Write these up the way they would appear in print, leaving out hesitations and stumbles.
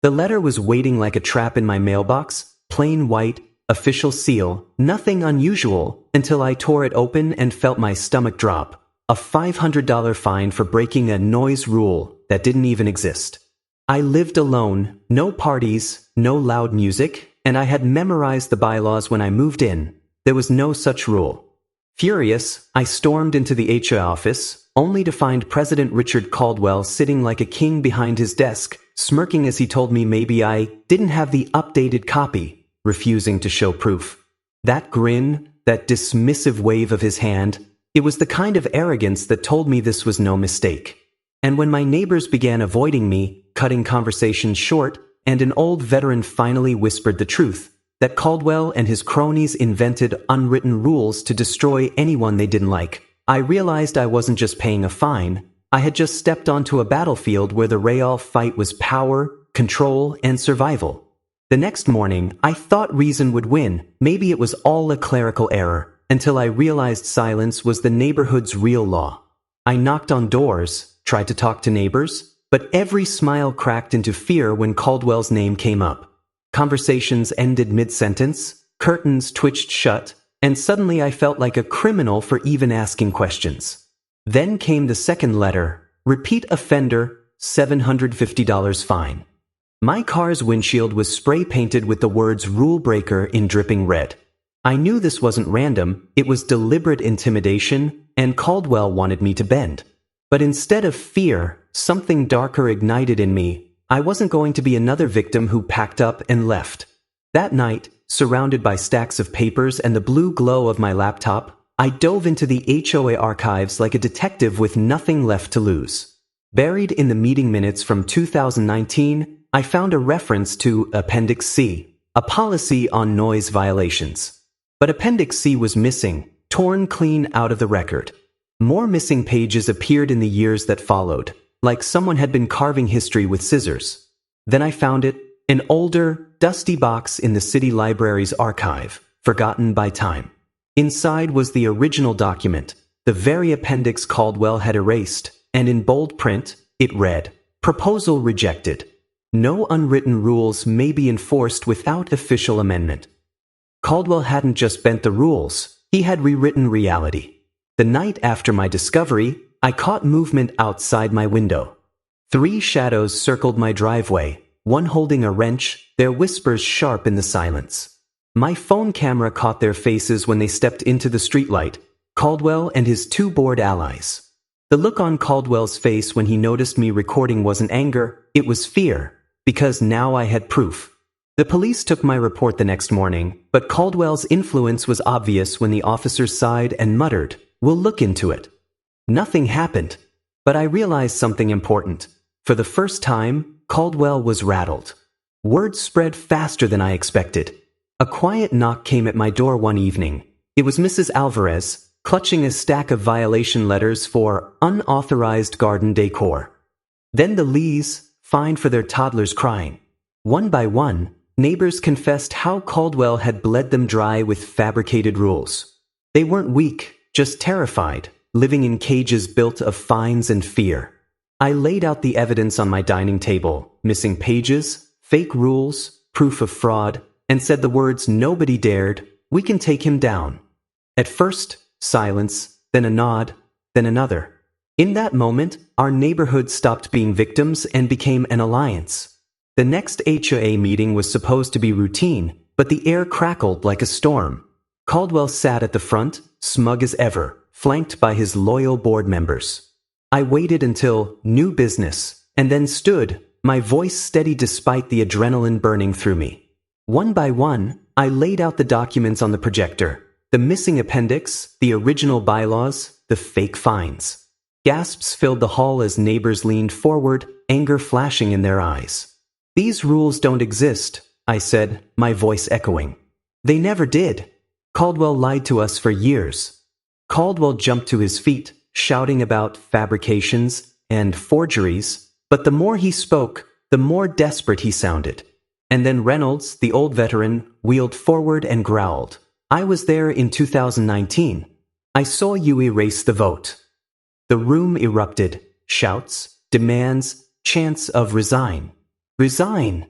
The letter was waiting like a trap in my mailbox, plain white, official seal, nothing unusual, until I tore it open and felt my stomach drop. A $500 fine for breaking a noise rule that didn't even exist. I lived alone, no parties, no loud music, and I had memorized the bylaws when I moved in. There was no such rule. Furious, I stormed into the HOA office, only to find President Richard Caldwell sitting like a king behind his desk, smirking as he told me maybe I didn't have the updated copy, refusing to show proof. That grin, that dismissive wave of his hand, it was the kind of arrogance that told me this was no mistake. And when my neighbors began avoiding me, cutting conversations short, and an old veteran finally whispered the truth, that Caldwell and his cronies invented unwritten rules to destroy anyone they didn't like, I realized I wasn't just paying a fine. I had just stepped onto a battlefield where the real fight was power, control, and survival. The next morning, I thought reason would win. Maybe it was all a clerical error, until I realized silence was the neighborhood's real law. I knocked on doors, tried to talk to neighbors, but every smile cracked into fear when Caldwell's name came up. Conversations ended mid-sentence, curtains twitched shut, and suddenly I felt like a criminal for even asking questions. Then came the second letter, repeat offender, $750 fine. My car's windshield was spray-painted with the words rule breaker in dripping red. I knew this wasn't random, it was deliberate intimidation, and Caldwell wanted me to bend. But instead of fear, something darker ignited in me. I wasn't going to be another victim who packed up and left. That night, surrounded by stacks of papers and the blue glow of my laptop, I dove into the HOA archives like a detective with nothing left to lose. Buried in the meeting minutes from 2019, I found a reference to Appendix C, a policy on noise violations. But Appendix C was missing, torn clean out of the record. More missing pages appeared in the years that followed, like someone had been carving history with scissors. Then I found it, an older, dusty box in the city library's archive, forgotten by time. Inside was the original document, the very appendix Caldwell had erased, and in bold print, it read, "Proposal rejected. No unwritten rules may be enforced without official amendment." Caldwell hadn't just bent the rules, he had rewritten reality. The night after my discovery, I caught movement outside my window. 3 shadows circled my driveway, one holding a wrench, their whispers sharp in the silence. My phone camera caught their faces when they stepped into the streetlight, Caldwell and his 2 bored allies. The look on Caldwell's face when he noticed me recording wasn't anger, it was fear, because now I had proof. The police took my report the next morning, but Caldwell's influence was obvious when the officers sighed and muttered, "We'll look into it." Nothing happened, but I realized something important. For the first time, Caldwell was rattled. Word spread faster than I expected. A quiet knock came at my door one evening. It was Mrs. Alvarez, clutching a stack of violation letters for unauthorized garden decor. Then the Lees, fined for their toddlers crying. One by one, neighbors confessed how Caldwell had bled them dry with fabricated rules. They weren't weak, just terrified, living in cages built of fines and fear. I laid out the evidence on my dining table, missing pages, fake rules, proof of fraud, and said the words nobody dared, "We can take him down." At first, silence, then a nod, then another. In that moment, our neighborhood stopped being victims and became an alliance. The next HOA meeting was supposed to be routine, but the air crackled like a storm. Caldwell sat at the front, smug as ever, flanked by his loyal board members. I waited until new business, and then stood, my voice steady despite the adrenaline burning through me. One by one, I laid out the documents on the projector, the missing appendix, the original bylaws, the fake fines. Gasps filled the hall as neighbors leaned forward, anger flashing in their eyes. "These rules don't exist," I said, my voice echoing. "They never did. Caldwell lied to us for years." Caldwell jumped to his feet, shouting about fabrications and forgeries, but the more he spoke, the more desperate he sounded. And then Reynolds, the old veteran, wheeled forward and growled, "I was there in 2019. I saw you erase the vote." The room erupted, shouts, demands, chants of resign. Resign.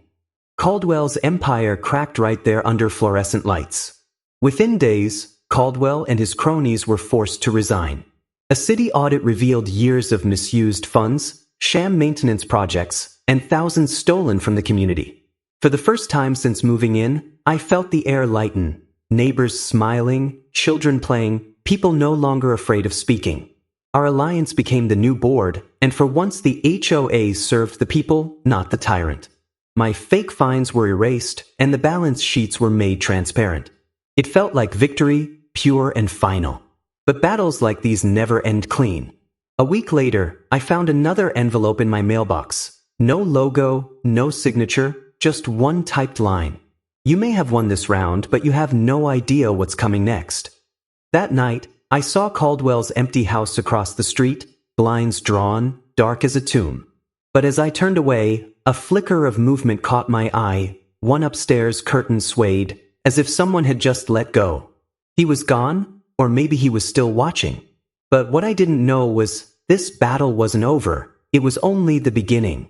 Caldwell's empire cracked right there under fluorescent lights. Within days, Caldwell and his cronies were forced to resign. A city audit revealed years of misused funds, sham maintenance projects, and thousands stolen from the community. For the first time since moving in, I felt the air lighten. Neighbors smiling, children playing, people no longer afraid of speaking. Our alliance became the new board, and for once the HOA served the people, not the tyrant. My fake fines were erased, and the balance sheets were made transparent. It felt like victory, pure and final. But battles like these never end clean. A week later, I found another envelope in my mailbox. No logo, no signature, just one typed line. You may have won this round, but you have no idea what's coming next. That night, I saw Caldwell's empty house across the street, blinds drawn, dark as a tomb. But as I turned away, a flicker of movement caught my eye. One upstairs curtain swayed, as if someone had just let go. He was gone, or maybe he was still watching. But what I didn't know was this battle wasn't over. It was only the beginning.